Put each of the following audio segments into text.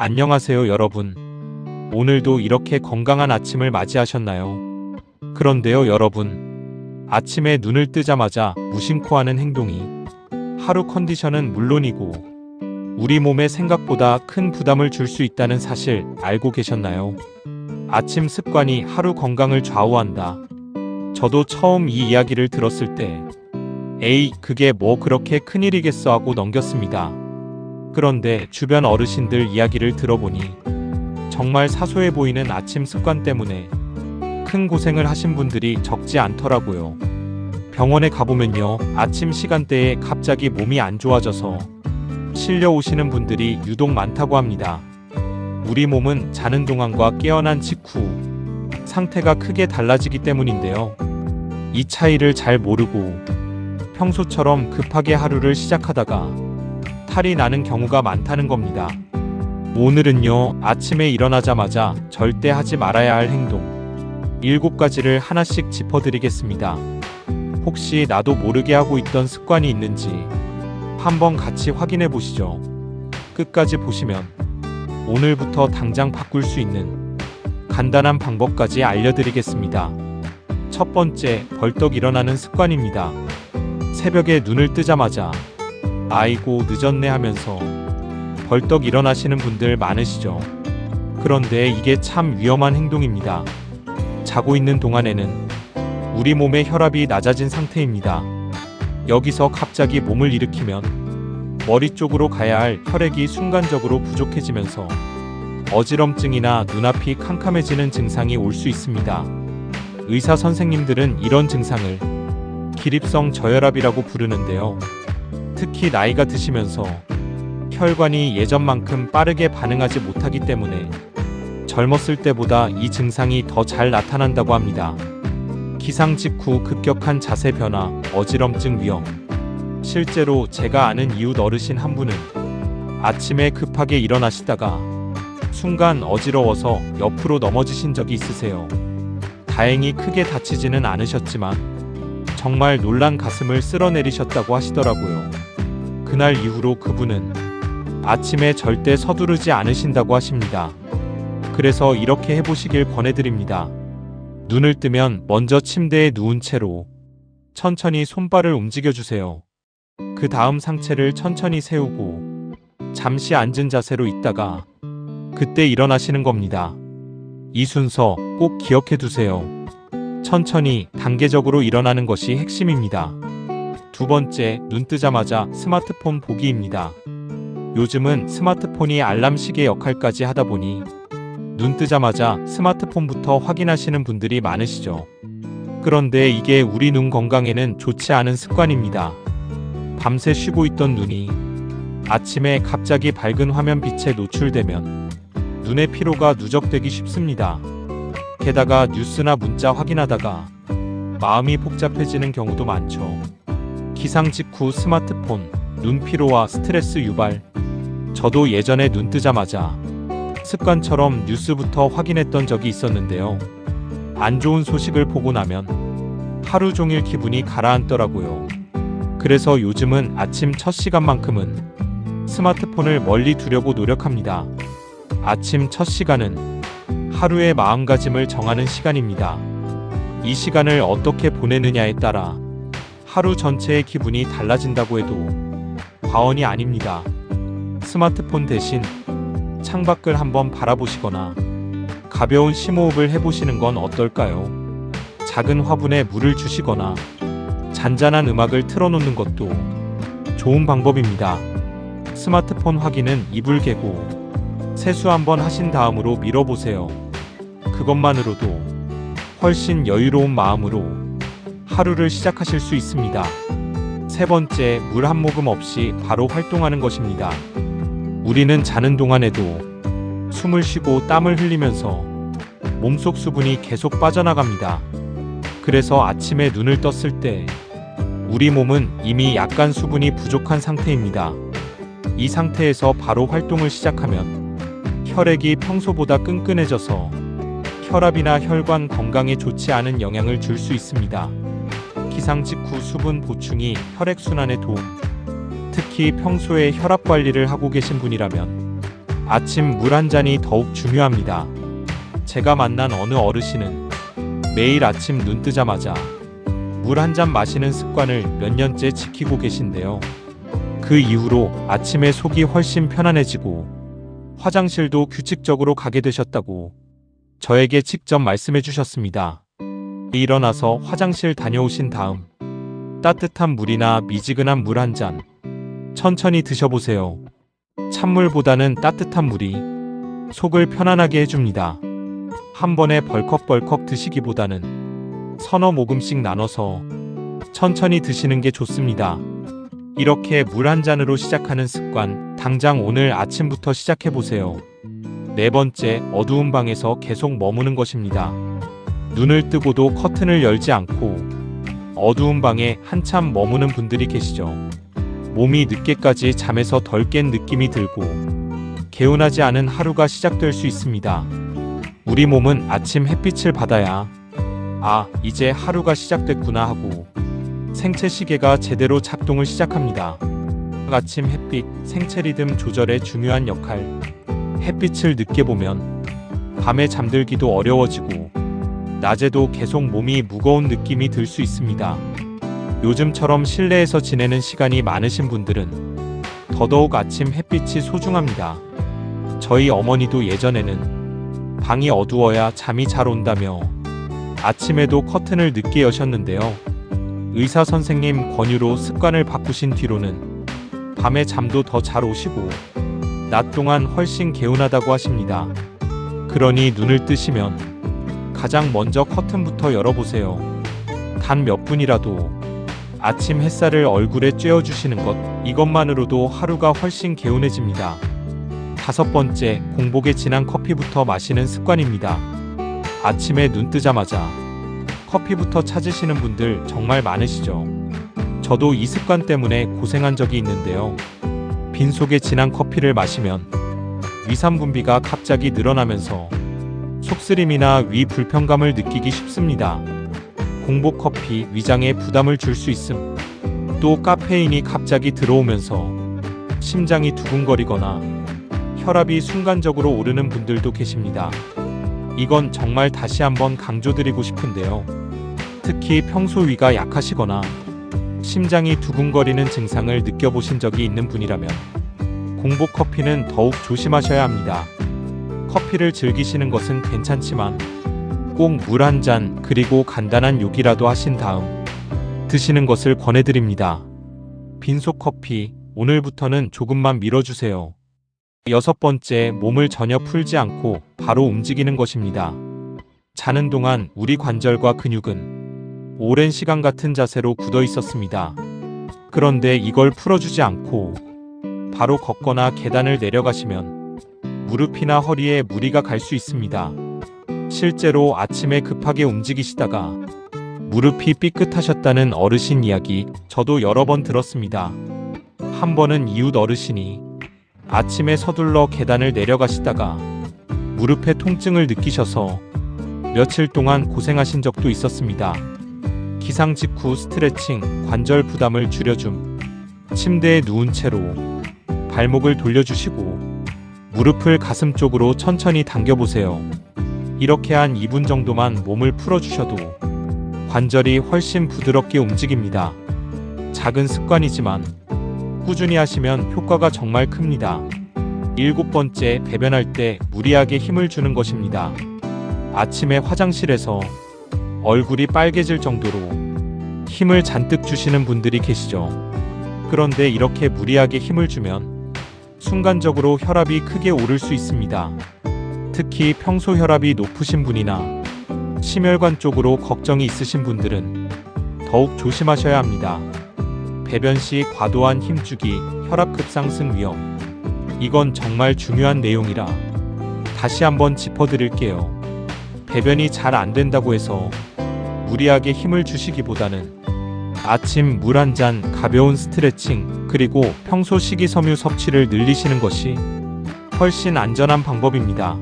안녕하세요, 여러분. 오늘도 이렇게 건강한 아침을 맞이하셨나요? 그런데요, 여러분. 아침에 눈을 뜨자마자 무심코 하는 행동이 하루 컨디션은 물론이고 우리 몸에 생각보다 큰 부담을 줄 수 있다는 사실 알고 계셨나요? 아침 습관이 하루 건강을 좌우한다. 저도 처음 이 이야기를 들었을 때 에이, 그게 뭐 그렇게 큰일이겠어 하고 넘겼습니다. 그런데 주변 어르신들 이야기를 들어보니 정말 사소해 보이는 아침 습관 때문에 큰 고생을 하신 분들이 적지 않더라고요. 병원에 가보면요, 아침 시간대에 갑자기 몸이 안 좋아져서 실려 오시는 분들이 유독 많다고 합니다. 우리 몸은 자는 동안과 깨어난 직후 상태가 크게 달라지기 때문인데요. 이 차이를 잘 모르고 평소처럼 급하게 하루를 시작하다가 탈이 나는 경우가 많다는 겁니다. 오늘은요, 아침에 일어나자마자 절대 하지 말아야 할 행동 7가지를 하나씩 짚어드리겠습니다. 혹시 나도 모르게 하고 있던 습관이 있는지 한번 같이 확인해 보시죠. 끝까지 보시면 오늘부터 당장 바꿀 수 있는 간단한 방법까지 알려드리겠습니다. 첫 번째, 벌떡 일어나는 습관입니다. 새벽에 눈을 뜨자마자 아이고 늦었네 하면서 벌떡 일어나시는 분들 많으시죠? 그런데 이게 참 위험한 행동입니다. 자고 있는 동안에는 우리 몸의 혈압이 낮아진 상태입니다. 여기서 갑자기 몸을 일으키면 머리 쪽으로 가야 할 혈액이 순간적으로 부족해지면서 어지럼증이나 눈앞이 캄캄해지는 증상이 올 수 있습니다. 의사 선생님들은 이런 증상을 기립성 저혈압이라고 부르는데요. 특히 나이가 드시면서 혈관이 예전만큼 빠르게 반응하지 못하기 때문에 젊었을 때보다 이 증상이 더 잘 나타난다고 합니다. 기상 직후 급격한 자세 변화, 어지럼증 위험. 실제로 제가 아는 이웃 어르신 한 분은 아침에 급하게 일어나시다가 순간 어지러워서 옆으로 넘어지신 적이 있으세요. 다행히 크게 다치지는 않으셨지만 정말 놀란 가슴을 쓸어내리셨다고 하시더라고요. 그날 이후로 그분은 아침에 절대 서두르지 않으신다고 하십니다. 그래서 이렇게 해보시길 권해드립니다. 눈을 뜨면 먼저 침대에 누운 채로 천천히 손발을 움직여주세요. 그 다음 상체를 천천히 세우고 잠시 앉은 자세로 있다가 그때 일어나시는 겁니다. 이 순서 꼭 기억해두세요. 천천히 단계적으로 일어나는 것이 핵심입니다. 두 번째, 눈 뜨자마자 스마트폰 보기입니다. 요즘은 스마트폰이 알람 시계 역할까지 하다 보니 눈 뜨자마자 스마트폰부터 확인하시는 분들이 많으시죠. 그런데 이게 우리 눈 건강에는 좋지 않은 습관입니다. 밤새 쉬고 있던 눈이 아침에 갑자기 밝은 화면 빛에 노출되면 눈의 피로가 누적되기 쉽습니다. 게다가 뉴스나 문자 확인하다가 마음이 복잡해지는 경우도 많죠. 기상 직후 스마트폰, 눈 피로와 스트레스 유발. 저도 예전에 눈 뜨자마자 습관처럼 뉴스부터 확인했던 적이 있었는데요. 안 좋은 소식을 보고 나면 하루 종일 기분이 가라앉더라고요. 그래서 요즘은 아침 첫 시간만큼은 스마트폰을 멀리 두려고 노력합니다. 아침 첫 시간은 하루의 마음가짐을 정하는 시간입니다. 이 시간을 어떻게 보내느냐에 따라 하루 전체의 기분이 달라진다고 해도 과언이 아닙니다. 스마트폰 대신 창밖을 한번 바라보시거나 가벼운 심호흡을 해보시는 건 어떨까요? 작은 화분에 물을 주시거나 잔잔한 음악을 틀어놓는 것도 좋은 방법입니다. 스마트폰 확인은 이불 개고 세수 한번 하신 다음으로 밀어보세요. 그것만으로도 훨씬 여유로운 마음으로 하루를 시작하실 수 있습니다. 세 번째, 물 한 모금 없이 바로 활동하는 것입니다. 우리는 자는 동안에도 숨을 쉬고 땀을 흘리면서 몸속 수분이 계속 빠져나갑니다. 그래서 아침에 눈을 떴을 때 우리 몸은 이미 약간 수분이 부족한 상태입니다. 이 상태에서 바로 활동을 시작하면 혈액이 평소보다 끈끈해져서 혈압이나 혈관 건강에 좋지 않은 영향을 줄 수 있습니다. 기상 직후 수분 보충이 혈액순환에 도움. 특히 평소에 혈압 관리를 하고 계신 분이라면 아침 물 한 잔이 더욱 중요합니다. 제가 만난 어느 어르신은 매일 아침 눈 뜨자마자 물 한 잔 마시는 습관을 몇 년째 지키고 계신데요. 그 이후로 아침에 속이 훨씬 편안해지고 화장실도 규칙적으로 가게 되셨다고 저에게 직접 말씀해 주셨습니다. 일어나서 화장실 다녀오신 다음 따뜻한 물이나 미지근한 물 한 잔 천천히 드셔보세요. 찬물보다는 따뜻한 물이 속을 편안하게 해줍니다. 한 번에 벌컥벌컥 드시기보다는 서너 모금씩 나눠서 천천히 드시는 게 좋습니다. 이렇게 물 한 잔으로 시작하는 습관, 당장 오늘 아침부터 시작해보세요. 네 번째, 어두운 방에서 계속 머무는 것입니다. 눈을 뜨고도 커튼을 열지 않고 어두운 방에 한참 머무는 분들이 계시죠. 몸이 늦게까지 잠에서 덜 깬 느낌이 들고 개운하지 않은 하루가 시작될 수 있습니다. 우리 몸은 아침 햇빛을 받아야 이제 하루가 시작됐구나 하고 생체 시계가 제대로 작동을 시작합니다. 아침 햇빛, 생체 리듬 조절에 중요한 역할. 햇빛을 늦게 보면 밤에 잠들기도 어려워지고 낮에도 계속 몸이 무거운 느낌이 들 수 있습니다. 요즘처럼 실내에서 지내는 시간이 많으신 분들은 더더욱 아침 햇빛이 소중합니다. 저희 어머니도 예전에는 방이 어두워야 잠이 잘 온다며 아침에도 커튼을 늦게 여셨는데요. 의사 선생님 권유로 습관을 바꾸신 뒤로는 밤에 잠도 더 잘 오시고 낮 동안 훨씬 개운하다고 하십니다. 그러니 눈을 뜨시면 가장 먼저 커튼부터 열어보세요. 단 몇 분이라도 아침 햇살을 얼굴에 쬐어주시는 것, 이것만으로도 하루가 훨씬 개운해집니다. 다섯 번째, 공복에 진한 커피부터 마시는 습관입니다. 아침에 눈 뜨자마자 커피부터 찾으시는 분들 정말 많으시죠? 저도 이 습관 때문에 고생한 적이 있는데요. 빈속에 진한 커피를 마시면 위산 분비가 갑자기 늘어나면서 속쓰림이나 위 불편감을 느끼기 쉽습니다. 공복 커피 위장에 부담을 줄 수 있음. 또 카페인이 갑자기 들어오면서 심장이 두근거리거나 혈압이 순간적으로 오르는 분들도 계십니다. 이건 정말 다시 한번 강조드리고 싶은데요. 특히 평소 위가 약하시거나 심장이 두근거리는 증상을 느껴보신 적이 있는 분이라면 공복 커피는 더욱 조심하셔야 합니다. 커피를 즐기시는 것은 괜찮지만 꼭 물 한 잔 그리고 간단한 요기라도 하신 다음 드시는 것을 권해드립니다. 빈속 커피, 오늘부터는 조금만 밀어주세요. 여섯 번째, 몸을 전혀 풀지 않고 바로 움직이는 것입니다. 자는 동안 우리 관절과 근육은 오랜 시간 같은 자세로 굳어 있었습니다. 그런데 이걸 풀어주지 않고 바로 걷거나 계단을 내려가시면 무릎이나 허리에 무리가 갈 수 있습니다. 실제로 아침에 급하게 움직이시다가 무릎이 삐끗하셨다는 어르신 이야기 저도 여러 번 들었습니다. 한 번은 이웃 어르신이 아침에 서둘러 계단을 내려가시다가 무릎에 통증을 느끼셔서 며칠 동안 고생하신 적도 있었습니다. 기상 직후 스트레칭, 관절 부담을 줄여줌, 침대에 누운 채로 발목을 돌려주시고 무릎을 가슴 쪽으로 천천히 당겨보세요. 이렇게 한 2분 정도만 몸을 풀어주셔도 관절이 훨씬 부드럽게 움직입니다. 작은 습관이지만 꾸준히 하시면 효과가 정말 큽니다. 일곱 번째, 배변할 때 무리하게 힘을 주는 것입니다. 아침에 화장실에서 얼굴이 빨개질 정도로 힘을 잔뜩 주시는 분들이 계시죠. 그런데 이렇게 무리하게 힘을 주면 순간적으로 혈압이 크게 오를 수 있습니다. 특히 평소 혈압이 높으신 분이나 심혈관 쪽으로 걱정이 있으신 분들은 더욱 조심하셔야 합니다. 배변 시 과도한 힘주기, 혈압 급상승 위험. 이건 정말 중요한 내용이라 다시 한번 짚어드릴게요. 배변이 잘 안 된다고 해서 무리하게 힘을 주시기보다는 아침 물 한 잔, 가벼운 스트레칭, 그리고 평소 식이섬유 섭취를 늘리시는 것이 훨씬 안전한 방법입니다.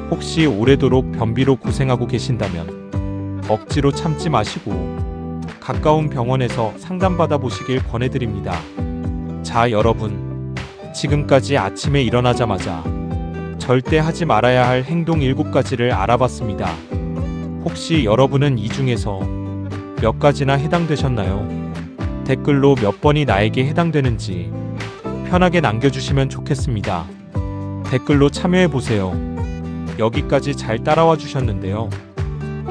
혹시 오래도록 변비로 고생하고 계신다면 억지로 참지 마시고 가까운 병원에서 상담받아 보시길 권해드립니다. 자, 여러분. 지금까지 아침에 일어나자마자 절대 하지 말아야 할 행동 7가지를 알아봤습니다. 혹시 여러분은 이 중에서 몇 가지나 해당되셨나요? 댓글로 몇 번이 나에게 해당되는지 편하게 남겨주시면 좋겠습니다. 댓글로 참여해보세요. 여기까지 잘 따라와 주셨는데요.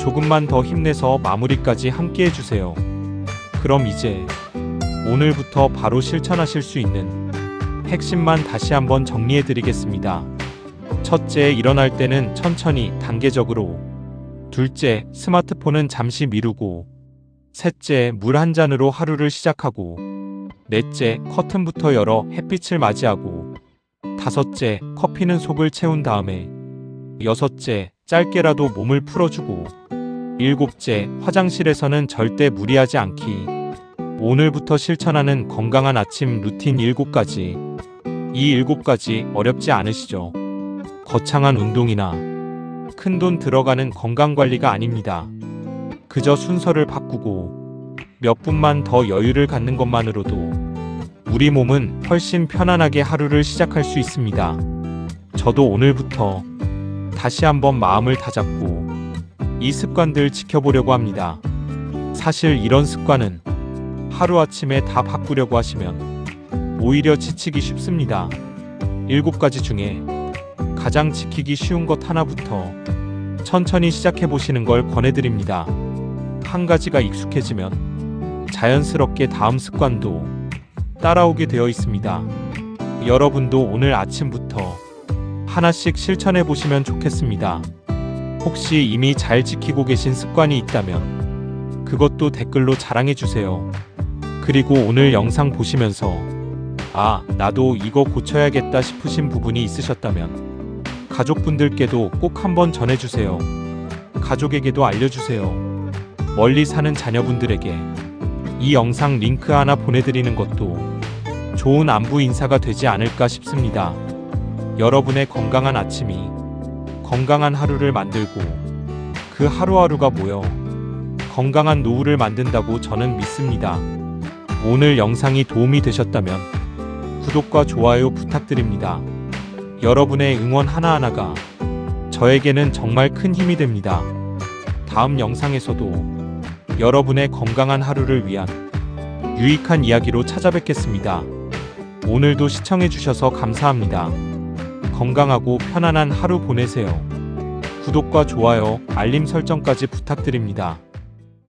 조금만 더 힘내서 마무리까지 함께 해주세요. 그럼 이제 오늘부터 바로 실천하실 수 있는 핵심만 다시 한번 정리해드리겠습니다. 첫째, 일어날 때는 천천히 단계적으로. 둘째, 스마트폰은 잠시 미루고. 셋째, 물 한 잔으로 하루를 시작하고. 넷째, 커튼부터 열어 햇빛을 맞이하고. 다섯째, 커피는 속을 채운 다음에. 여섯째, 짧게라도 몸을 풀어주고. 일곱째, 화장실에서는 절대 무리하지 않기. 오늘부터 실천하는 건강한 아침 루틴 7가지. 이 7가지 어렵지 않으시죠? 거창한 운동이나 큰돈 들어가는 건강관리가 아닙니다. 그저 순서를 바꾸고 몇 분만 더 여유를 갖는 것만으로도 우리 몸은 훨씬 편안하게 하루를 시작할 수 있습니다. 저도 오늘부터 다시 한번 마음을 다잡고 이 습관들 지켜보려고 합니다. 사실 이런 습관은 하루아침에 다 바꾸려고 하시면 오히려 지치기 쉽습니다. 7가지 중에 가장 지키기 쉬운 것 하나부터 천천히 시작해보시는 걸 권해드립니다. 한 가지가 익숙해지면 자연스럽게 다음 습관도 따라오게 되어 있습니다. 여러분도 오늘 아침부터 하나씩 실천해보시면 좋겠습니다. 혹시 이미 잘 지키고 계신 습관이 있다면 그것도 댓글로 자랑해주세요. 그리고 오늘 영상 보시면서 아, 나도 이거 고쳐야겠다 싶으신 부분이 있으셨다면 가족분들께도 꼭 한번 전해주세요. 가족에게도 알려주세요. 멀리 사는 자녀분들에게 이 영상 링크 하나 보내드리는 것도 좋은 안부 인사가 되지 않을까 싶습니다. 여러분의 건강한 아침이 건강한 하루를 만들고 그 하루하루가 모여 건강한 노후를 만든다고 저는 믿습니다. 오늘 영상이 도움이 되셨다면 구독과 좋아요 부탁드립니다. 여러분의 응원 하나하나가 저에게는 정말 큰 힘이 됩니다. 다음 영상에서도 여러분의 건강한 하루를 위한 유익한 이야기로 찾아뵙겠습니다. 오늘도 시청해주셔서 감사합니다. 건강하고 편안한 하루 보내세요. 구독과 좋아요, 알림 설정까지 부탁드립니다.